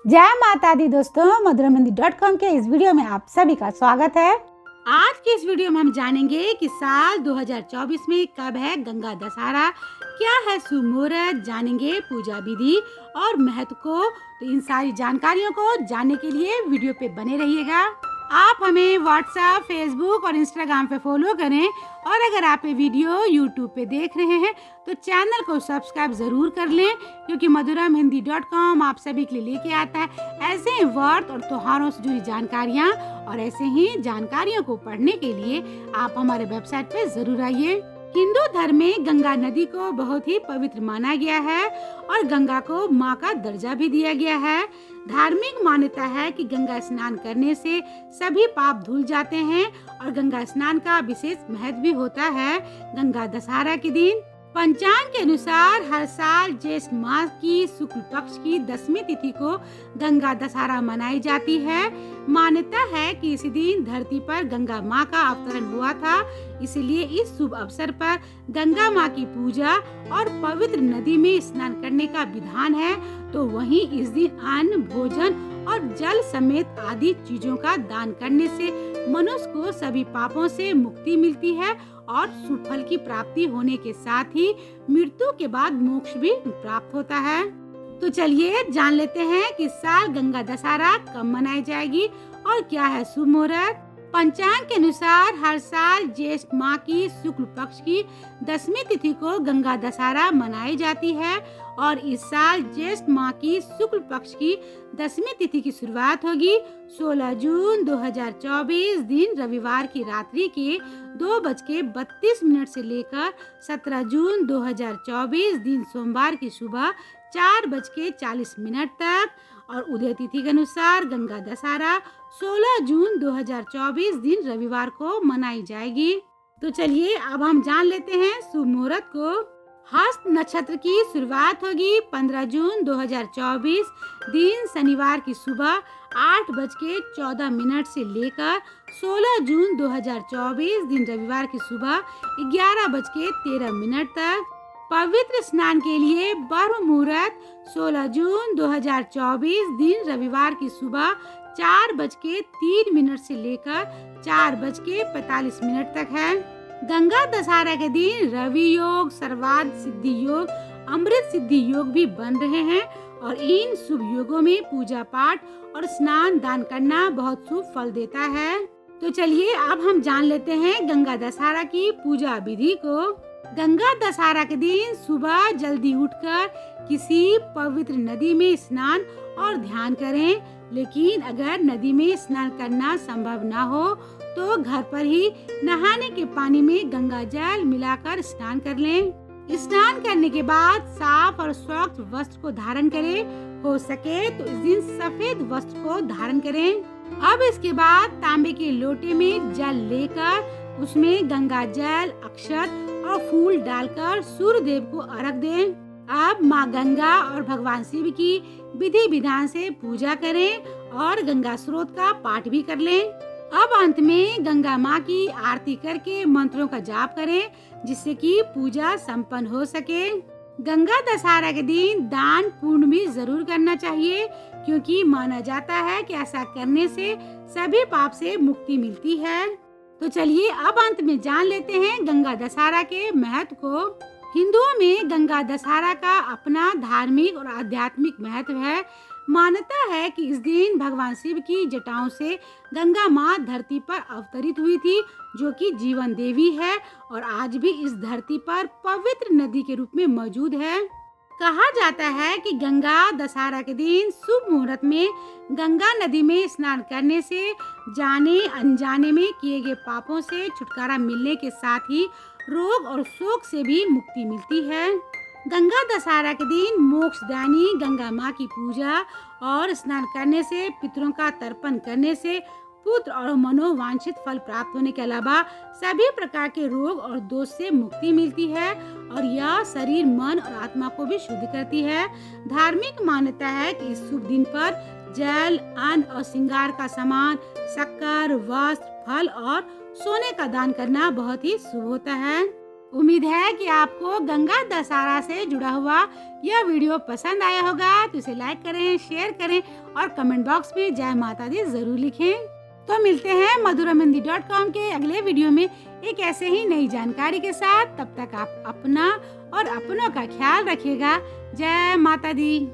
जय माता दी दोस्तों, मधुरामंदिर.com के इस वीडियो में आप सभी का स्वागत है। आज के इस वीडियो में हम जानेंगे कि साल 2024 में कब है गंगा दशहरा, क्या है शुभ मुहूर्त, जानेंगे पूजा विधि और महत्व को। तो इन सारी जानकारियों को जानने के लिए वीडियो पे बने रहिएगा। आप हमें व्हाट्सएप, फेसबुक और इंस्टाग्राम पे फॉलो करें और अगर आप ये वीडियो यूट्यूब पे देख रहे हैं तो चैनल को सब्सक्राइब जरूर कर लें, क्योंकि मधुरामहिंदी.com आप सभी के लिए लेके आता है ऐसे ही व्रत और त्योहारों से जुड़ी जानकारियाँ। और ऐसे ही जानकारियों को पढ़ने के लिए आप हमारे वेबसाइट पे जरूर आइए। हिंदू धर्म में गंगा नदी को बहुत ही पवित्र माना गया है और गंगा को माँ का दर्जा भी दिया गया है। धार्मिक मान्यता है कि गंगा स्नान करने से सभी पाप धुल जाते हैं और गंगा स्नान का विशेष महत्व भी होता है। गंगा दशहरा के दिन पंचांग के अनुसार हर साल ज्येष्ठ मास की शुक्ल पक्ष की 10वीं तिथि को गंगा दशहरा मनाई जाती है। मान्यता है कि इसी दिन धरती पर गंगा माँ का अवतरण हुआ था, इसलिए इस शुभ अवसर पर गंगा माँ की पूजा और पवित्र नदी में स्नान करने का विधान है। तो वहीं इस दिन अन्न, भोजन और जल समेत आदि चीजों का दान करने से मनुष्य को सभी पापों से मुक्ति मिलती है और शुभ फल की प्राप्ति होने के साथ ही मृत्यु के बाद मोक्ष भी प्राप्त होता है। तो चलिए जान लेते हैं कि साल गंगा दशहरा कब मनाई जाएगी और क्या है शुभ मुहूर्त। पंचांग के अनुसार हर साल ज्येष्ठ माह की शुक्ल पक्ष की 10वीं तिथि को गंगा दशहरा मनाई जाती है और इस साल ज्येष्ठ माह की शुक्ल पक्ष की 10वीं तिथि की शुरुआत होगी 16 जून 2024 दिन रविवार की रात्रि के 2:32 से लेकर 17 जून 2024 दिन सोमवार की सुबह 4:40 तक। और उदय तिथि के अनुसार गंगा दशहरा 16 जून 2024 दिन रविवार को मनाई जाएगी। तो चलिए अब हम जान लेते हैं शुभ मुहूर्त को। हस्त नक्षत्र की शुरुआत होगी 15 जून 2024 दिन शनिवार की सुबह 8:14 से लेकर 16 जून 2024 दिन रविवार की सुबह 11:13 तक। पवित्र स्नान के लिए ब्रह्म मुहूर्त 16 जून 2024 दिन रविवार की सुबह 4:03 से लेकर 4:45 तक है। गंगा दशहरा के दिन रवि योग, सर्वार्थ सिद्धि योग, अमृत सिद्धि योग भी बन रहे हैं और इन शुभ योगों में पूजा पाठ और स्नान दान करना बहुत शुभ फल देता है। तो चलिए अब हम जान लेते हैं गंगा दशहरा की पूजा विधि को। गंगा दशहरा के दिन सुबह जल्दी उठकर किसी पवित्र नदी में स्नान और ध्यान करें, लेकिन अगर नदी में स्नान करना संभव न हो तो घर पर ही नहाने के पानी में गंगा जल मिलाकर स्नान कर लें। स्नान करने के बाद साफ और स्वच्छ वस्त्र को धारण करें, हो सके तो इस दिन सफेद वस्त्र को धारण करें। अब इसके बाद तांबे के लोटे में जल लेकर उसमें गंगा जल, अक्षत और फूल डालकर सूर्य देव को अर्घ दें। अब माँ गंगा और भगवान शिव की विधि विधान से पूजा करें और गंगा स्रोत का पाठ भी कर लें। अब अंत में गंगा माँ की आरती करके मंत्रों का जाप करें, जिससे कि पूजा संपन्न हो सके। गंगा दशहरा के दिन दान पुण्य भी जरूर करना चाहिए, क्योंकि माना जाता है कि ऐसा करने से सभी पाप से मुक्ति मिलती है। तो चलिए अब अंत में जान लेते हैं गंगा दशहरा के महत्व को। हिंदुओं में गंगा दशहरा का अपना धार्मिक और आध्यात्मिक महत्व है। मान्यता है कि इस दिन भगवान शिव की जटाओं से गंगा माँ धरती पर अवतरित हुई थी, जो कि जीवन देवी है और आज भी इस धरती पर पवित्र नदी के रूप में मौजूद है। कहा जाता है कि गंगा दशहरा के दिन शुभ मुहूर्त में गंगा नदी में स्नान करने से जाने अनजाने में किए गए पापों से छुटकारा मिलने के साथ ही रोग और शोक से भी मुक्ति मिलती है। गंगा दशहरा के दिन मोक्षदायिनी गंगा माँ की पूजा और स्नान करने से, पितरों का तर्पण करने से पुत्र और मनोवांछित फल प्राप्त होने के अलावा सभी प्रकार के रोग और दोष से मुक्ति मिलती है और यह शरीर, मन और आत्मा को भी शुद्ध करती है। धार्मिक मान्यता है कि इस शुभ दिन पर जल, अन्न और श्रृंगार का सामान, शक्कर, वस्त्र, फल और सोने का दान करना बहुत ही शुभ होता है। उम्मीद है कि आपको गंगा दशहरा से जुड़ा हुआ यह वीडियो पसंद आया होगा, तो इसे लाइक करें, शेयर करें और कमेंट बॉक्स में जय माता दी जरूर लिखें। तो मिलते हैं madhuramendi.com के अगले वीडियो में एक ऐसे ही नई जानकारी के साथ। तब तक आप अपना और अपनों का ख्याल रखिएगा। जय माता दी।